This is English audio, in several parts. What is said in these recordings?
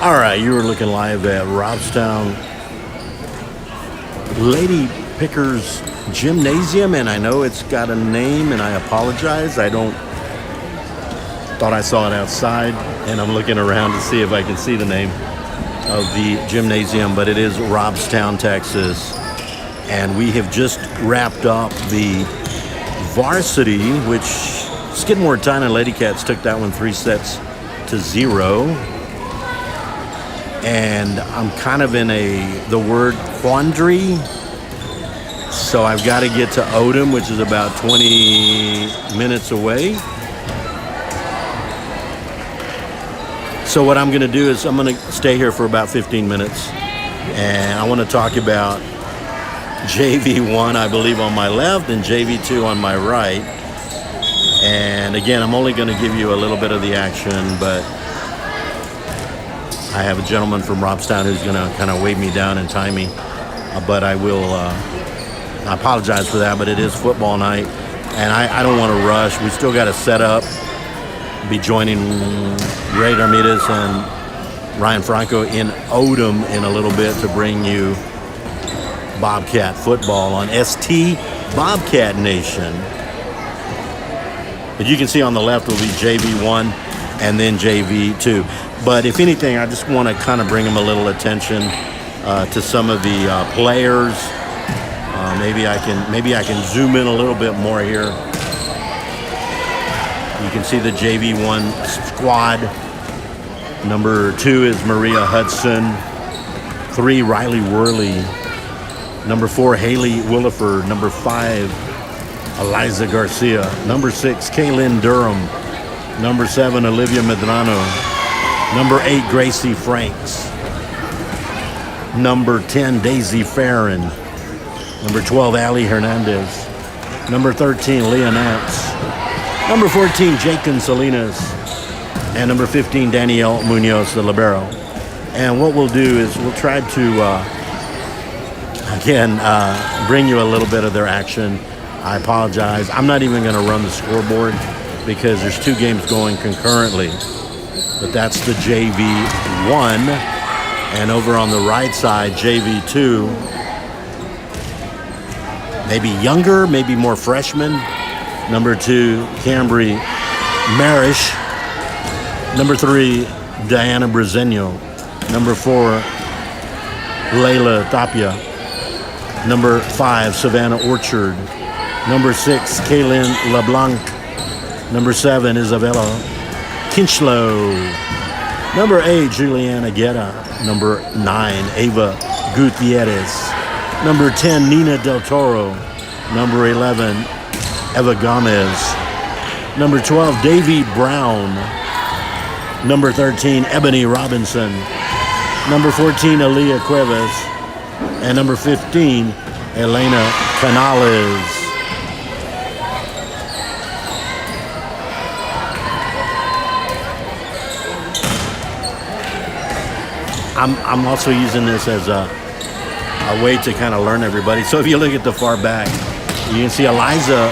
All right, you were looking live at Robstown Lady Pickers Gymnasium, and I know it's got a name, and I apologize. Thought I saw it outside, and I'm looking around to see if I can see the name of the gymnasium, but it is Robstown, Texas. And we have just wrapped up the varsity, which Skidmore-Tynan Lady Cats took that one 3-0. And I'm kind of in the word quandary. So I've got to get to Odom, which is about 20 minutes away. So what I'm going to do is I'm going to stay here for about 15 minutes. And I want to talk about JV1, I believe, on my left, and JV2 on my right. And again, I'm only going to give you a little bit of the action, but I have a gentleman from Robstown who's going to kind of wave me down and tie me. But I will, I apologize for that, but it is football night. And I don't want to rush. We still got to set up. Be joining Ray Darmidas and Ryan Franco in Odom in a little bit to bring you Bobcat football on ST Bobcat Nation. But you can see on the left will be JV1 and then JV2. But if anything, I just want to kind of bring them a little attention to some of the players. Maybe I can zoom in a little bit more here. You can see the JV1 squad. Number 2 is Maria Hudson. 3, Riley Worley. Number 4, Haley Williford. Number 5, Eliza Garcia. Number 6, Kaylin Durham. Number 7, Olivia Medrano. Number 8, Gracie Franks. Number 10, Daisy Farron. Number 12, Allie Hernandez. Number 13, Leah Nance. Number 14, Jacob Salinas. And number 15, Danielle Munoz, the libero. And what we'll do is we'll try to, bring you a little bit of their action. I apologize. I'm not even going to run the scoreboard because there's 2 games going concurrently. But that's the JV1. And over on the right side, JV2. Maybe younger, maybe more freshmen. Number 2, Cambry Marish. Number 3, Diana Brezeño. Number 4, Layla Tapia. Number 5, Savannah Orchard. Number 6, Kaylin LeBlanc. Number 7, Isabella Kinchlow. Number 8, Juliana Guerra. Number 9, Ava Gutierrez. Number 10, Nina Del Toro. Number 11, Eva Gomez. Number 12, Davy Brown. Number 13, Ebony Robinson. Number 14, Aaliyah Cuevas. And number 15, Elena Canales. I'm also using this as a way to kind of learn everybody. So if you look at the far back, you can see Eliza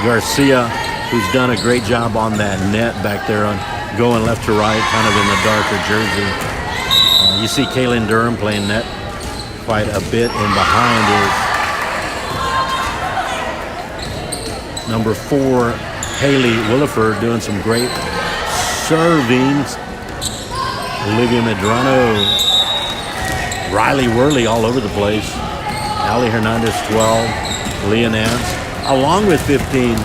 Garcia, who's done a great job on that net back there, on going left to right, kind of in the darker jersey. You see Kaylin Durham playing net quite a bit, and behind is number 4, Haley Williford, doing some great servings. Olivia Medrano, Riley Worley all over the place. Allie Hernandez, 12. Leah Nance, along with 15.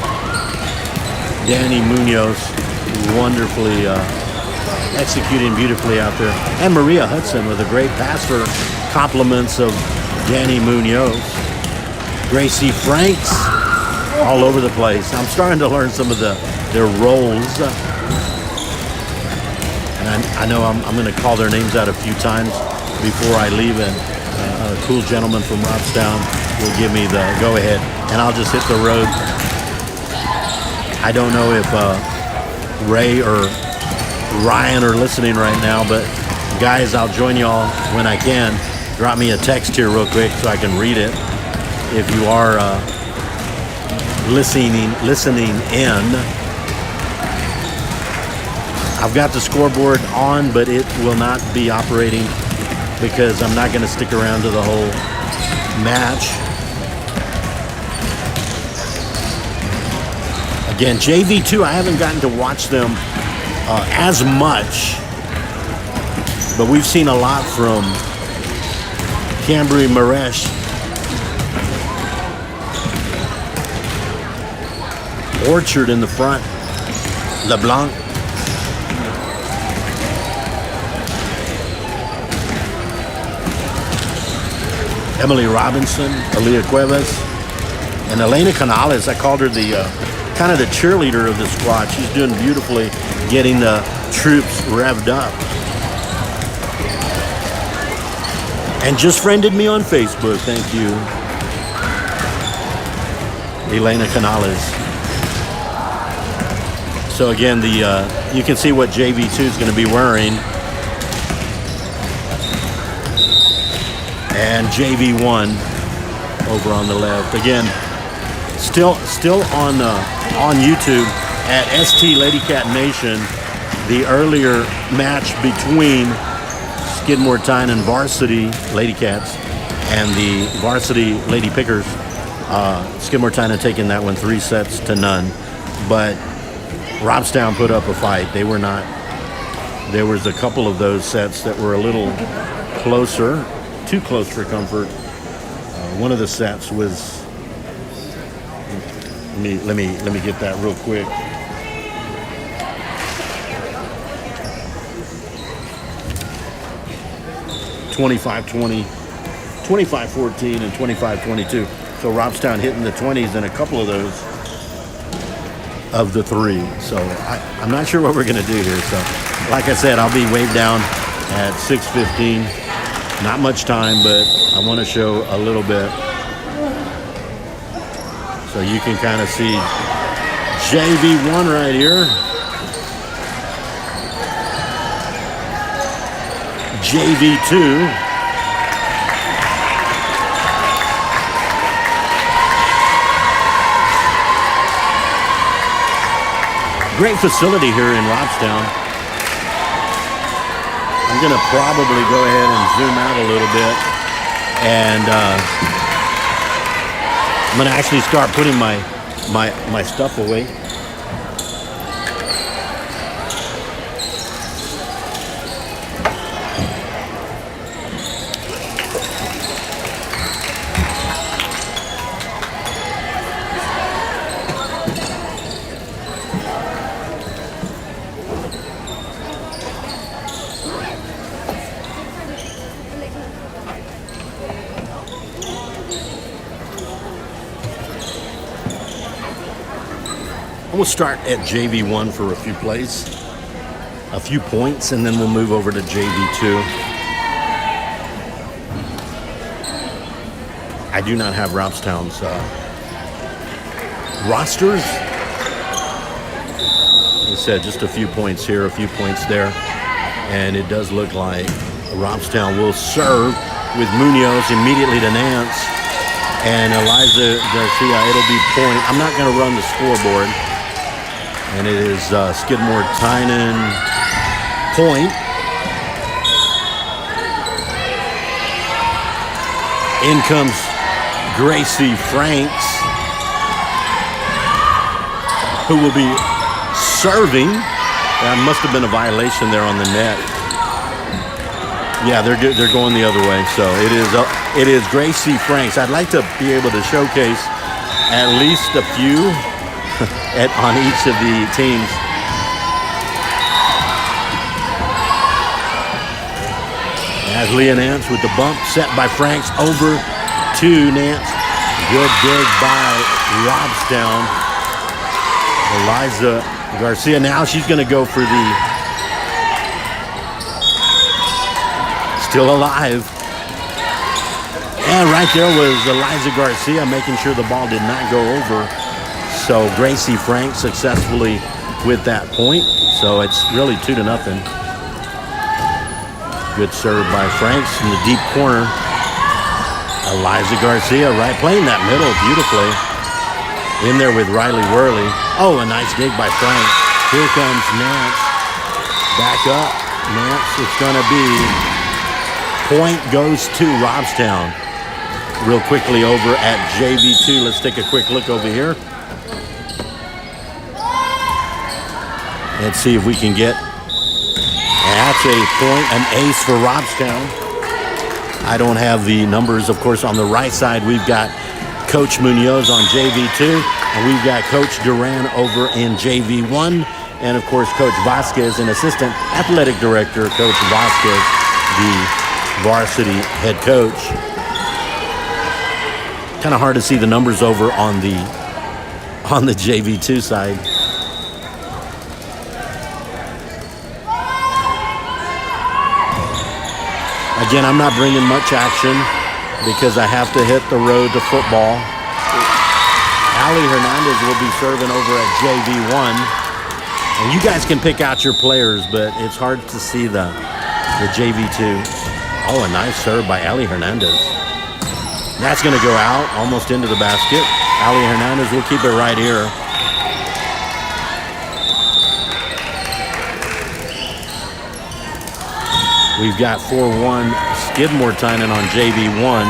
Danny Munoz, wonderfully executing beautifully out there. And Maria Hudson with a great pass for compliments of Danny Munoz. Gracie Franks, all over the place. I'm starting to learn some of their roles. And I know I'm going to call their names out a few times before I leave, and a cool gentleman from Robstown will give me the go-ahead, and I'll just hit the road. I don't know if Ray or Ryan are listening right now, but guys, I'll join y'all when I can. Drop me a text here real quick so I can read it. If you are listening in. I've got the scoreboard on, but it will not be operating because I'm not going to stick around to the whole match. Again, JV2, I haven't gotten to watch them as much, but we've seen a lot from Cambry Maresh. Orchard in the front. LeBlanc. Emily Robinson, Aaliyah Cuevas, and Elena Canales. I called her the kind of the cheerleader of the squad. She's doing beautifully getting the troops revved up. And just friended me on Facebook. Thank you, Elena Canales. So again, you can see what JV2 is going to be wearing. And JV1 over on the left. Again, still on YouTube at ST Lady Cat Nation, the earlier match between Skidmore-Tynan Varsity Lady Cats and the Varsity Lady Pickers. Skidmore-Tynan taking that one 3-0. But Robstown put up a fight. They were not. There was a couple of those sets that were a little closer, too close for comfort. One of the sets was. Let me get that real quick. (25-20), 25-14, and 25-22. So Robstown hitting the 20s in a couple of those. Of the three. So I'm not sure what we're going to do here. So like I said, I'll be waved down at 6:15. Not much time, but I want to show a little bit so you can kind of see JV1 right here. JV2. Great facility here in Robstown. I'm going to probably go ahead and zoom out a little bit. And I'm going to actually start putting my stuff away. We'll start at JV1 for a few plays, a few points, and then we'll move over to JV2. I do not have Robstown's rosters. Like I said, just a few points here, a few points there. And it does look like Robstown will serve with Munoz immediately to Nance. And Eliza Garcia, it'll be point. I'm not going to run the scoreboard. And it is Skidmore-Tynan point. In comes Gracie Franks, who will be serving. That must have been a violation there on the net. Yeah, they're going the other way. So it is Gracie Franks. I'd like to be able to showcase at least a few on each of the teams. As Leah Nance with the bump set by Franks over to Nance. Good dig by Robstown. Eliza Garcia. Now she's going to go for the still alive. And right there was Eliza Garcia making sure the ball did not go over. So Gracie Franks successfully with that point. So it's really 2-0. Good serve by Franks in the deep corner. Eliza Garcia playing that middle beautifully. In there with Riley Worley. Oh, a nice dig by Franks. Here comes Nance. Back up, Nance. It's going to be point goes to Robstown. Real quickly over at JV2. Let's take a quick look over here. Let's see if we can get, that's a point, an ace for Robstown. I don't have the numbers, of course. On the right side, we've got Coach Munoz on JV2, and we've got Coach Duran over in JV1, and of course, Coach Vasquez, an assistant athletic director, Coach Vasquez, the varsity head coach. Kind of hard to see the numbers over on the JV2 side. Again, I'm not bringing much action because I have to hit the road to football. Ali Hernandez will be serving over at JV1. And you guys can pick out your players, but it's hard to see the JV2. Oh, a nice serve by Ali Hernandez. That's going to go out, almost into the basket. Ali Hernandez will keep it right here. We've got 4-1 Skidmore-Tynan on JV1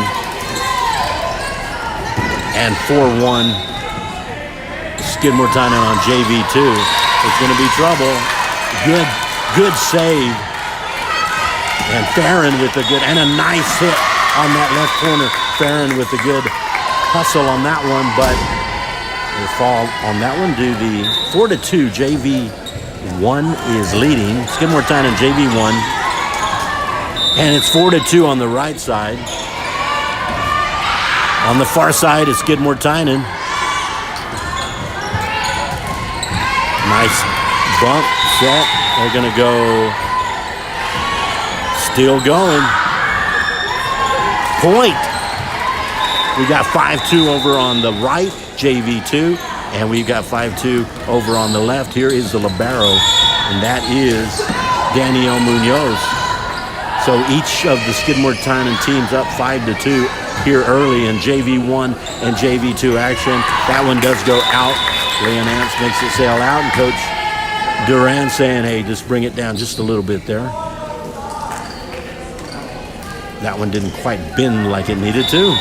and 4-1 Skidmore-Tynan on JV2. It's going to be trouble. Good save. And Farron with a good, and a nice hit on that left corner. Farron with a good hustle on that one, but the fall on that one due the 4-2 JV1 is leading. Skidmore-Tynan JV1. And it's 4-2 on the right side. On the far side is Skidmore-Tynan. Nice bump set. They're going to go. Still going. Point. We got 5-2 over on the right, JV2. And we've got 5-2 over on the left. Here is the libero. And that is Daniel Munoz. So each of the Skidmore-Tynan teams up 5-2 here early in JV1 and JV2 action. That one does go out. Leon Ants makes it sail out, and Coach Duran saying, hey, just bring it down just a little bit there. That one didn't quite bend like it needed to.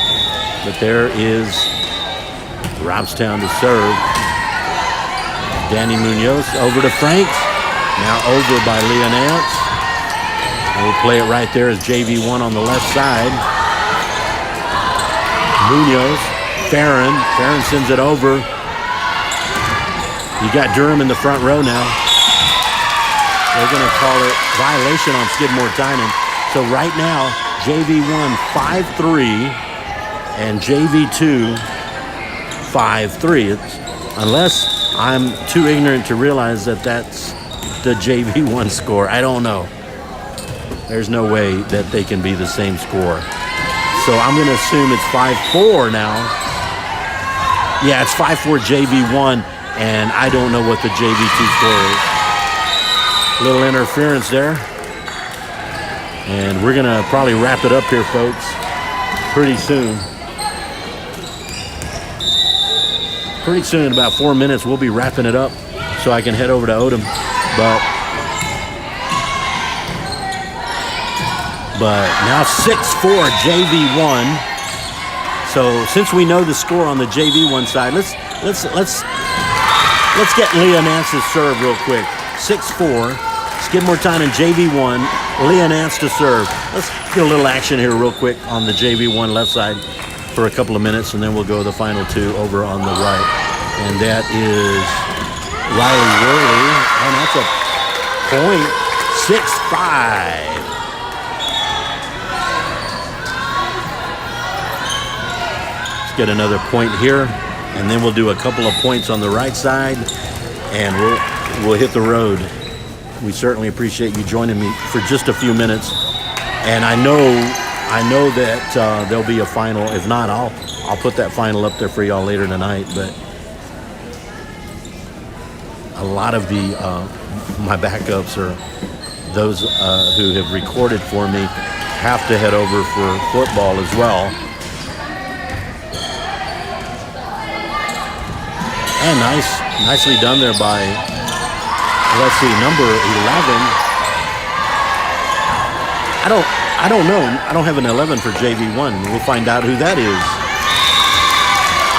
But there is Robstown to serve. Danny Munoz over to Franks. Now over by Leon Ants. We'll play it right there as JV1 on the left side. Munoz, Farron sends it over. You got Durham in the front row now. They're going to call it violation on Skidmore-Tynan. So right now, JV1 5-3 and JV2 5-3. Unless I'm too ignorant to realize that that's the JV1 score. I don't know. There's no way that they can be the same score. So I'm going to assume it's 5-4 now. Yeah, it's 5-4 JV1, and I don't know what the JV2 score is. Little interference there. And we're going to probably wrap it up here, folks, pretty soon. Pretty soon, in about 4 minutes, we'll be wrapping it up so I can head over to Odom. But now 6-4 JV1. So since we know the score on the JV1 side, let's get Leon Nance's serve real quick. 6-4, Skidmore-Tynan JV1, Leon Nance to serve. Let's get a little action here real quick on the JV1 left side for a couple of minutes, and then we'll go to the final two over on the right. And that is Riley Worley, and that's a point, 6-5. Get another point here, and then we'll do a couple of points on the right side, and we'll hit the road. We certainly appreciate you joining me for just a few minutes, and I know that there'll be a final. If not, I'll put that final up there for y'all later tonight. But a lot of my backups are those who have recorded for me have to head over for football as well. And nicely done there by, let's see, number 11, I don't know. I don't have an 11 for JV1. We'll find out who that is.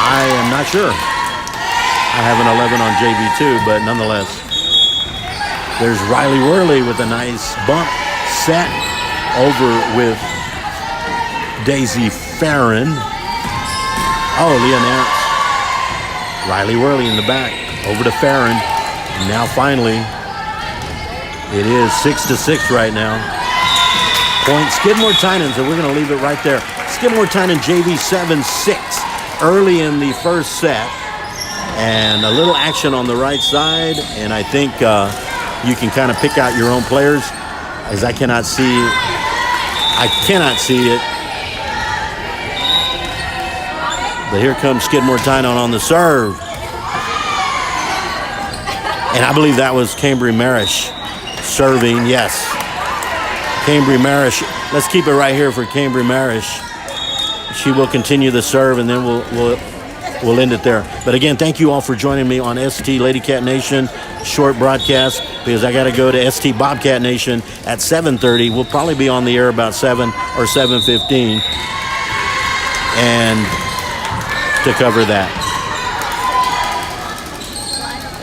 I am not sure. I have an 11 on JV2, but nonetheless. There's Riley Worley with a nice bump set over with Daisy Farron. Oh, Leah Nance. Riley Worley in the back. Over to Farron. And now finally, it is 6-6 right now. Point Skidmore-Tynan, so we're going to leave it right there. Skidmore-Tynan JV 7-6 early in the first set. And a little action on the right side. And I think you can kind of pick out your own players, as I cannot see it. But here comes Skidmore-Tynan on the serve. And I believe that was Cambry Marish serving, yes. Cambry Marish. Let's keep it right here for Cambry Marish. She will continue the serve, and then we'll end it there. But again, thank you all for joining me on ST Lady Cat Nation short broadcast, because I got to go to ST Bobcat Nation at 7:30. We'll probably be on the air about 7 or 7:15. And to cover that.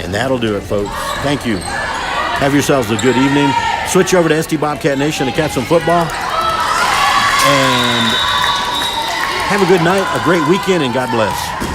And that'll do it, folks. Thank you. Have yourselves a good evening. Switch over to ST Bobcat Nation to catch some football. And have a good night, a great weekend, and God bless.